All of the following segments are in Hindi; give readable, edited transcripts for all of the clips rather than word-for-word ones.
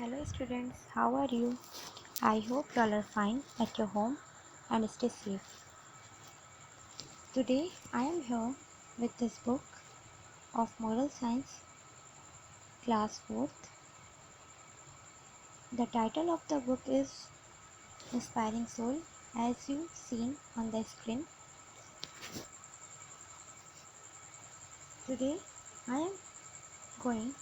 Hello students, how are you? I hope you all are fine at your home and stay safe. Today I am here with this book of Moral Science, Class 4th. The title of the book is Inspiring Soul, as you seen on the screen. Today I am going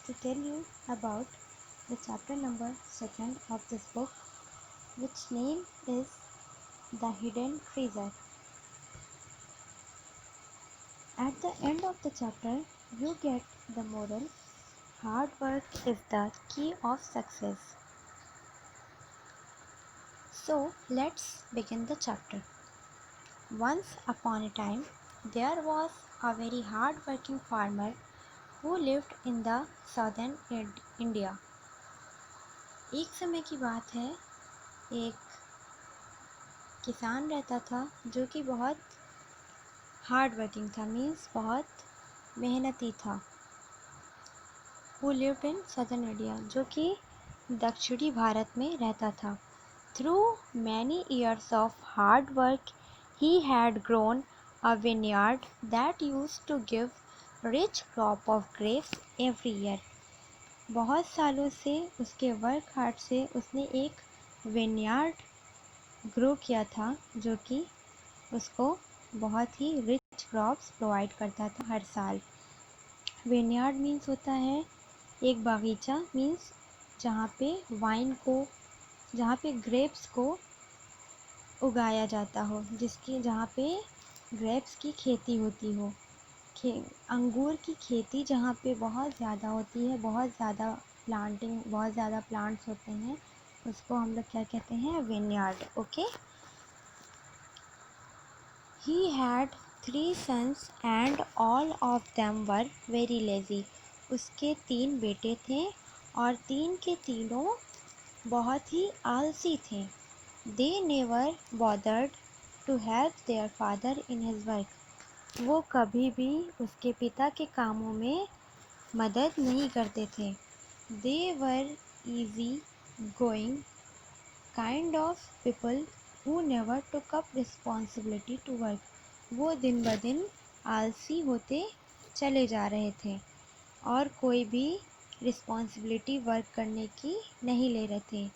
to tell you about the chapter number 2nd of this book, which name is The Hidden Treasure. At the end of the chapter, you get the moral: hard work is the key of success. So, let's begin the chapter. Once upon a time, there was a very hard working farmer who lived in the southern India. एक समय की बात है, एक किसान रहता था जो कि बहुत हार्ड वर्किंग था, मीन्स बहुत मेहनती था। Who lived in southern India, जो कि दक्षिणी भारत में रहता था। Through many years of hard work, he had grown a vineyard that used to give rich crop of grapes every year. बहुत सालों से उसके वर्क हार्ड से उसने एक विनयार्ड ग्रो किया था जो कि उसको बहुत ही रिच क्रॉप्स प्रोवाइड करता था हर साल। विनयार्ड मीन्स होता है एक बागीचा, मीन्स जहाँ पे ग्रेप्स को उगाया जाता हो, जहाँ पे ग्रेप्स की खेती होती हो। अंगूर की खेती जहाँ पे बहुत ज़्यादा होती है, बहुत ज़्यादा प्लांट्स होते हैं, उसको हम लोग क्या कहते हैं? Vineyard. Okay. He had 3 sons and all of them were very lazy. उसके 3 बेटे थे और 3 के तीनों बहुत ही आलसी थे। They never bothered to help their father in his work. वो कभी भी उसके पिता के कामों में मदद नहीं करते थे। They were easy going kind of people who never took up responsibility to work. वो दिन ब दिन आलसी होते चले जा रहे थे और कोई भी रिस्पॉन्सिबिलिटी वर्क करने की नहीं ले रहे थे।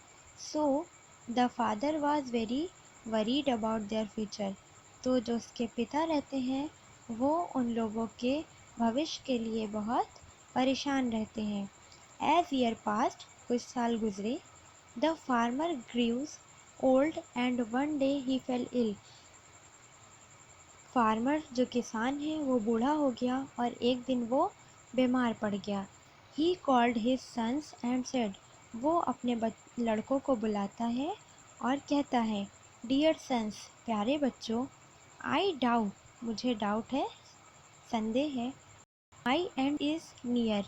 So the father was very worried about their future. तो जो उसके पिता रहते हैं वो उन लोगों के भविष्य के लिए बहुत परेशान रहते हैं। एज ईयर पास्ट, कुछ साल गुजरे, the farmer grieves old and one day he fell ill. Farmer जो किसान है वो बूढ़ा हो गया और एक दिन वो बीमार पड़ गया। He called his sons and said, वो अपने लड़कों को बुलाता है और कहता है, डियर सन्स, प्यारे बच्चों, आई डाउट, मुझे डाउट है, संदेह है, माई एंड इज़ नियर,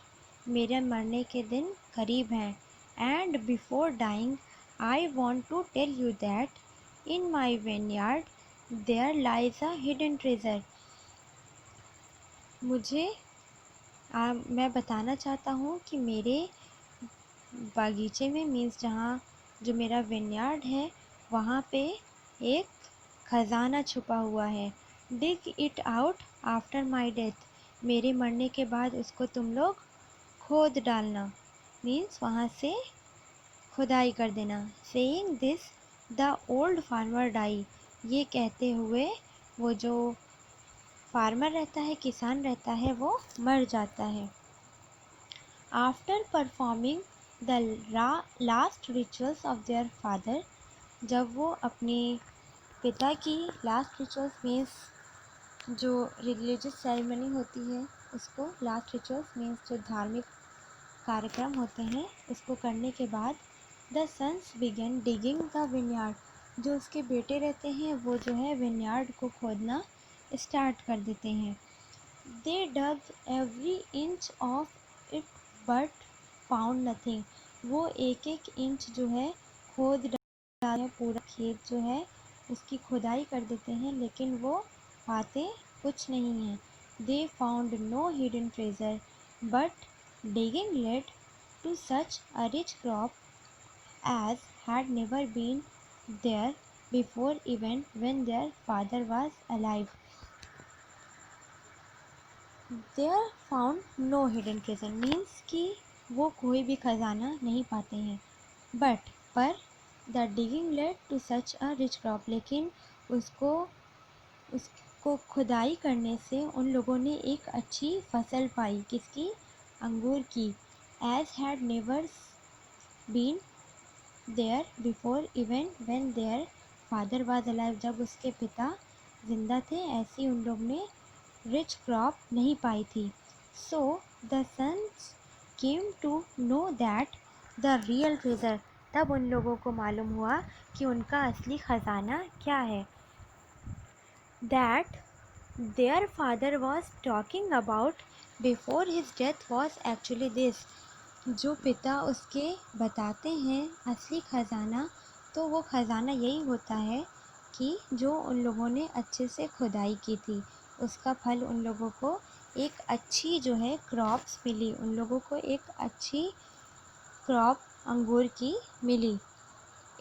मेरे मरने के दिन करीब हैं, and before dying I want to tell you that in my vineyard there lies a hidden treasure. मैं बताना चाहता हूँ कि मेरे बागीचे में, मीन्स जहाँ जो मेरा विनयार्ड है, वहाँ पे एक खजाना छुपा हुआ है। Dig it out after my death, मेरे मरने के बाद उसको तुम लोग खोद डालना, मीन्स वहाँ से खुदाई कर देना। Saying this the old farmer die, ये कहते हुए वो जो फार्मर रहता है, किसान रहता है, वो मर जाता है। After performing the last rituals of their father, जब वो अपने पिता की लास्ट रिचुअल्स मीन्स जो रिलीजियस सेरेमनी होती है उसको लास्ट रिचुअल्स मीन्स जो धार्मिक कार्यक्रम होते हैं उसको करने के बाद, the sons began digging the vineyard, जो उसके बेटे रहते हैं वो जो है विनयार्ड को खोदना स्टार्ट कर देते हैं। They dug every inch of it but found nothing, वो एक एक इंच जो है खोद डालते हैं, पूरा खेत जो है उसकी खुदाई कर देते हैं, लेकिन वो पाते कुछ नहीं हैं। They found no hidden treasure but digging led to such a rich crop as had never been there before, even when their father was alive. There found no hidden treasure means कि वो कोई भी खजाना नहीं पाते हैं. पर the digging led to such a rich crop, लेकिन उसको खुदाई करने से उन लोगों ने एक अच्छी फसल पाई. किसकी? अंगूर की. As had never been there before, even when their father was alive, जब उसके पिता जिंदा थे ऐसी उन लोग ने रिच क्रॉप नहीं पाई थी. So the sons came to know that the real treasure, तब उन लोगों को मालूम हुआ कि उनका असली खजाना क्या है. That their father was talking about before his death was actually this, जो पिता उसके बताते हैं असली खजाना, तो वो खजाना यही होता है कि जो उन लोगों ने अच्छे से खुदाई की थी, उसका फल उन लोगों को एक अच्छी जो है क्रॉप्स मिली, उन लोगों को एक अच्छी क्रॉप अंगूर की मिली.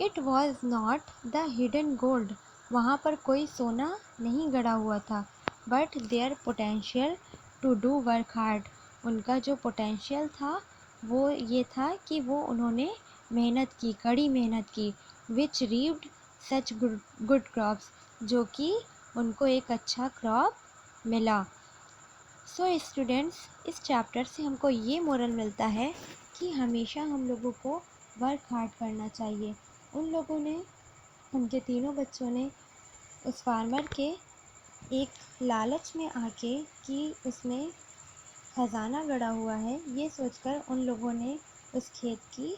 It was not the hidden gold, वहाँ पर कोई सोना नहीं गड़ा हुआ था. But there potential to do work hard, उनका जो पोटेंशियल था वो ये था कि वो उन्होंने मेहनत की, कड़ी मेहनत की. विच रीव्ड सच गुड क्रॉप्स, जो कि उनको एक अच्छा क्रॉप मिला. सो स्टूडेंट्स, इस चैप्टर से हमको ये मोरल मिलता है कि हमेशा हम लोगों को वर्क हार्ड करना चाहिए. उन लोगों ने, उनके तीनों बच्चों ने उस फार्मर के एक लालच में आके कि उसमें खजाना गड़ा हुआ है, ये सोचकर उन लोगों ने उस खेत की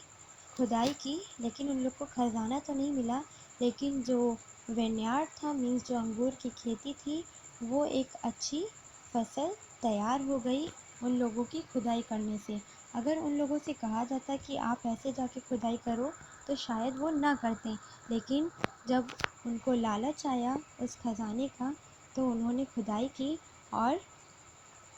खुदाई की, लेकिन उन लोग को खजाना तो नहीं मिला, लेकिन जो विनयार्ड था मीन्स जो अंगूर की खेती थी, वो एक अच्छी फसल तैयार हो गई उन लोगों की खुदाई करने से. अगर उन लोगों से कहा जाता कि आप ऐसे जाके खुदाई करो तो शायद वो ना करते, लेकिन जब उनको लालच आया उस खजाने का तो उन्होंने खुदाई की और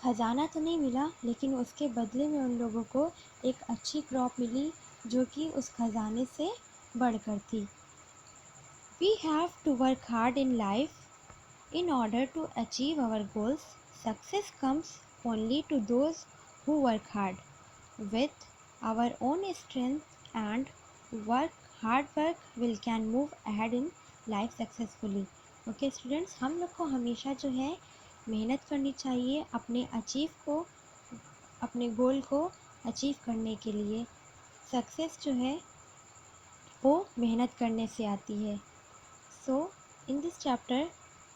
खजाना तो नहीं मिला, लेकिन उसके बदले में उन लोगों को एक अच्छी क्रॉप मिली जो कि उस खजाने से बढ़कर थी. We have to work hard in life in order to achieve our goals. Success comes only to those who work hard. With our own strength and hard work, we can move ahead in life successfully. Okay students, हम लोग को हमेशा जो है मेहनत करनी चाहिए अपने गोल को अचीव करने के लिए. सक्सेस जो है वो मेहनत करने से आती है. So in this chapter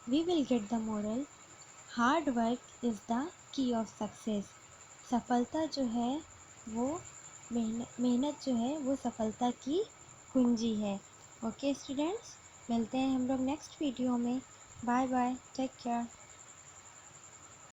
we will get the moral, hard work is the key of success. सफलता जो है वो मेहनत जो है वो सफलता की कुंजी है. ओके स्टूडेंट्स, मिलते हैं हम लोग नेक्स्ट वीडियो में. Bye bye, take care.